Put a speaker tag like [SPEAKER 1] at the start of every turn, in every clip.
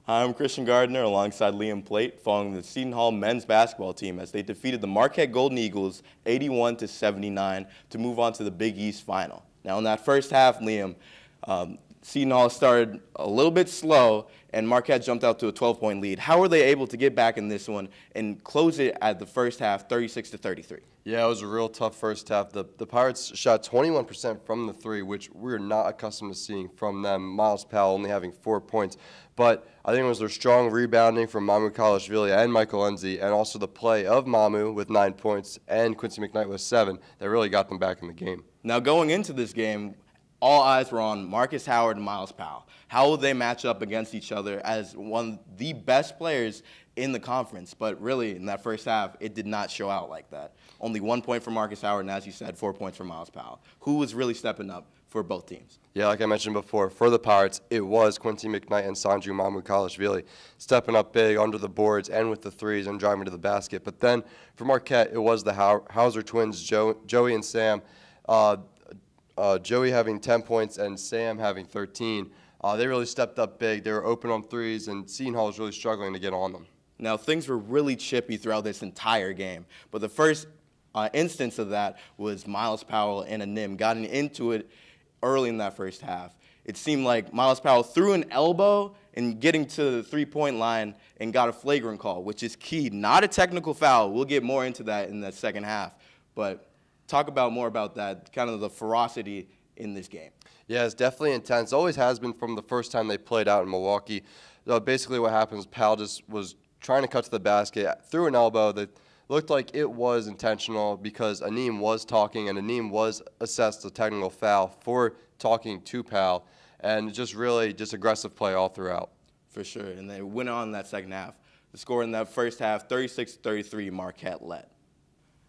[SPEAKER 1] Hi, I'm Christian Gardner alongside Liam Plate following the Seton Hall men's basketball team as they defeated the Marquette Golden Eagles 81-79 to move on to the Big East Final. Now in that first half, Liam, Seton Hall started a little bit slow and Marquette jumped out to a 12-point lead. How were they able to get back in this one and close it at the first half 36-33?
[SPEAKER 2] Yeah, it was a real tough first half. The Pirates shot 21% from the three, which we're not accustomed to seeing from them. Miles Powell only having 4 points. But I think it was their strong rebounding from Mamu Kalashvili and Michael Enzi, and also the play of Mamu with 9 points and Quincy McKnight with 7 that really got them back in the game.
[SPEAKER 1] Now going into this game, all eyes were on Marcus Howard and Miles Powell. How will they match up against each other as one of the best players in the conference? But really, in that first half, it did not show out like that. Only 1 point for Marcus Howard, and as you said, 4 points for Miles Powell. Who was really stepping up for both teams?
[SPEAKER 2] Yeah, like I mentioned before, for the Pirates, it was Quincy McKnight and Sanju Mamu Kalashvili stepping up big under the boards and with the threes and driving to the basket. But then for Marquette, it was the Hauser twins, Joey and Sam. Joey having 10 points and Sam having 13. They really stepped up big. They were open on threes, and Seton Hall was really struggling to get on them.
[SPEAKER 1] Now, things were really chippy throughout this entire game, but the first instance of that was Miles Powell and a Nim gotten into it early in that first half. It seemed like Miles Powell threw an elbow and getting to the three-point line and got a flagrant call, which is key. Not a technical foul. We'll get more into that in the second half, but talk more about that, kind of the ferocity in this game.
[SPEAKER 2] Yeah, it's definitely intense. Always has been from the first time they played out in Milwaukee. Basically what happens, Powell just was trying to cut to the basket, threw an elbow that looked like it was intentional because Aneem was talking, and Aneem was assessed a technical foul for talking to Powell, and just really just aggressive play all throughout.
[SPEAKER 1] For sure, and they went on in that second half. The score in that first half, 36-33, Marquette led.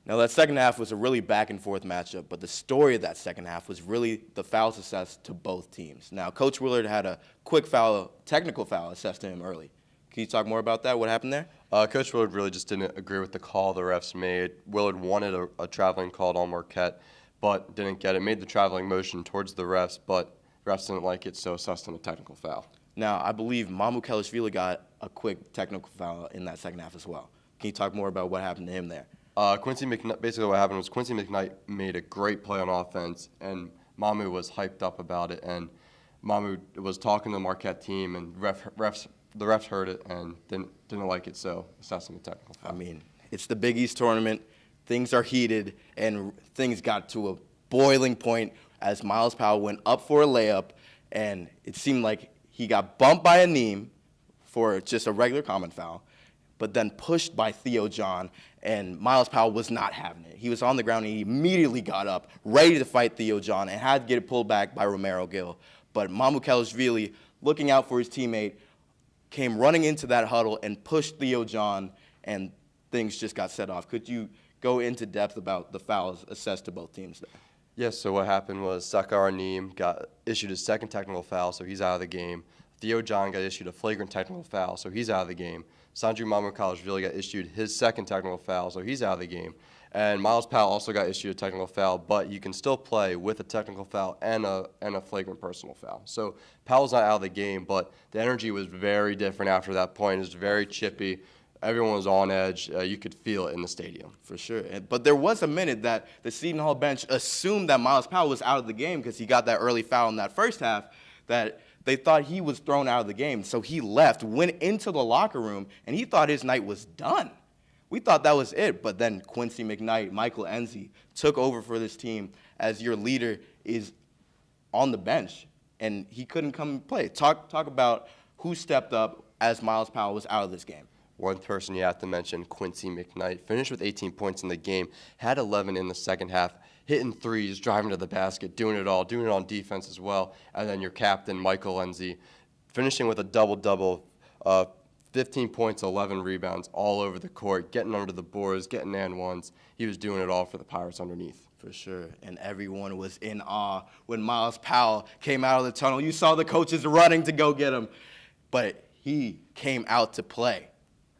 [SPEAKER 1] Now, that second half was a really back-and-forth matchup, but the story of that second half was really the fouls assessed to both teams. Now, Coach Willard had a quick foul, technical foul assessed to him early. Can you talk more about that? What happened there?
[SPEAKER 2] Coach Willard really just didn't agree with the call the refs made. Willard wanted a traveling call on Marquette, but didn't get it. Made the traveling motion towards the refs, but refs didn't like it, so assessed him a technical foul. Now,
[SPEAKER 1] I believe Mamu Kalashvili got a quick technical foul in that second half as well. Can you talk more about what happened to him there?
[SPEAKER 2] Basically what happened was Quincy McKnight made a great play on offense, and Mamu was hyped up about it, and Mamu was talking to the Marquette team, and the refs heard it and didn't like it, so assessed him a technical foul.
[SPEAKER 1] I mean, it's the Big East tournament. Things are heated, and things got to a boiling point as Miles Powell went up for a layup, and it seemed like he got bumped by Aneem for just a regular common foul, but then pushed by Theo John, and Miles Powell was not having it. He was on the ground, and he immediately got up, ready to fight Theo John, and had to get it pulled back by Romero Gill. But Mamu Kalashvili, looking out for his teammate, came running into that huddle and pushed Theo John, and things just got set off. Could you go into depth about the fouls assessed to both teams there?
[SPEAKER 2] Yes, so what happened was Sakar Aneem got issued his second technical foul, so he's out of the game. Theo John got issued a flagrant technical foul, so he's out of the game. Sanju Mamu Kalashvili got issued his second technical foul, so he's out of the game. And Miles Powell also got issued a technical foul, but you can still play with a technical foul and a flagrant personal foul. So Powell's not out of the game, but the energy was very different after that point. It was very chippy. Everyone was on edge. You could feel it in the stadium.
[SPEAKER 1] For sure. But there was a minute that the Seton Hall bench assumed that Miles Powell was out of the game because he got that early foul in that first half, that they thought he was thrown out of the game. So he left, went into the locker room, and he thought his night was done. We thought that was it, but then Quincy McKnight, Michael Enzi took over for this team as your leader is on the bench, and he couldn't come and play. Talk about who stepped up as Miles Powell was out of this game.
[SPEAKER 2] One person you have to mention, Quincy McKnight, finished with 18 points in the game, had 11 in the second half, hitting threes, driving to the basket, doing it all, doing it on defense as well. And then your captain, Michael Enzi, finishing with a double-double, 15 points, 11 rebounds all over the court, getting under the boards, getting and ones. He was doing it all for the Pirates underneath.
[SPEAKER 1] For sure, and everyone was in awe when Miles Powell came out of the tunnel. You saw the coaches running to go get him, but he came out to play.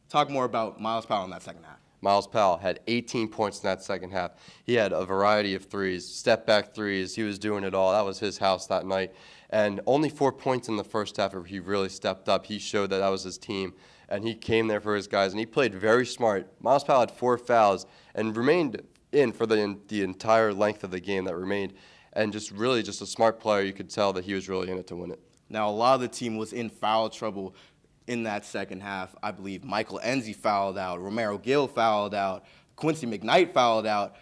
[SPEAKER 1] Talk more about Miles Powell in that second half.
[SPEAKER 2] Miles Powell had 18 points in that second half. He had a variety of threes, step-back threes. He was doing it all. That was his house that night. And only 4 points in the first half where he really stepped up. He showed that was his team, and he came there for his guys, and he played very smart. Miles Powell had 4 fouls and remained in for the entire length of the game that remained, and just a smart player. You could tell that he was really in it to win it.
[SPEAKER 1] Now, a lot of the team was in foul trouble in that second half. I believe Michael Enzi fouled out, Romero Gill fouled out, Quincy McKnight fouled out.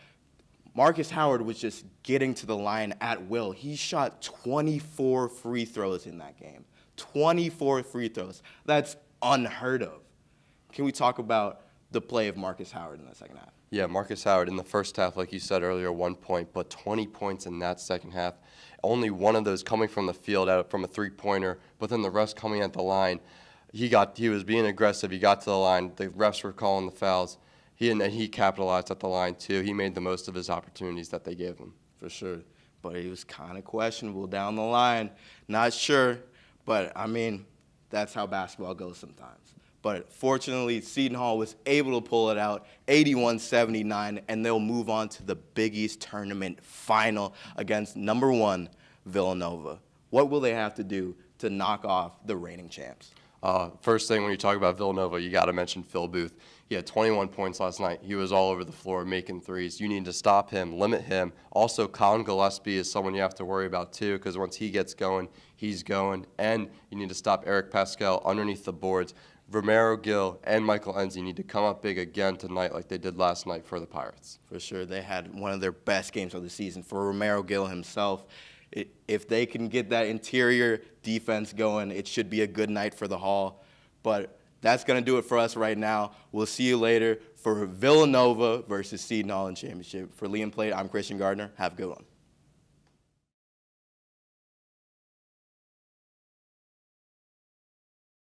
[SPEAKER 1] Marcus Howard was just getting to the line at will. He shot 24 free throws in that game. 24 free throws. That's unheard of. Can we talk about the play of Marcus Howard in the second half?
[SPEAKER 2] Yeah, Marcus Howard in the first half, like you said earlier, 1 point, but 20 points in that second half. Only one of those coming from the field from a three-pointer, but then the rest coming at the line. He was being aggressive. He got to the line. The refs were calling the fouls. He capitalized at the line too. He made the most of his opportunities that they gave him.
[SPEAKER 1] For sure. But he was kind of questionable down the line. Not sure, but I mean, that's how basketball goes sometimes. But fortunately, Seton Hall was able to pull it out, 81-79, and they'll move on to the Big East tournament final against number 1 Villanova. What will they have to do to knock off the reigning champs?
[SPEAKER 2] First thing, when you talk about Villanova, you got to mention Phil Booth. He had 21 points last night. He was all over the floor making threes. You need to stop him, limit him. Also, Colin Gillespie is someone you have to worry about too, because once he gets going, he's going. And you need to stop Eric Pascal underneath the boards. Romero Gill and Michael Enzi need to come up big again tonight like they did last night for the Pirates.
[SPEAKER 1] For sure. They had one of their best games of the season. For Romero Gill himself, if they can get that interior defense going, it should be a good night for the Hall. But that's going to do it for us right now. We'll see you later for Villanova versus Seton Hall in championship. For Liam Plate, I'm Christian Gardner. Have a good one.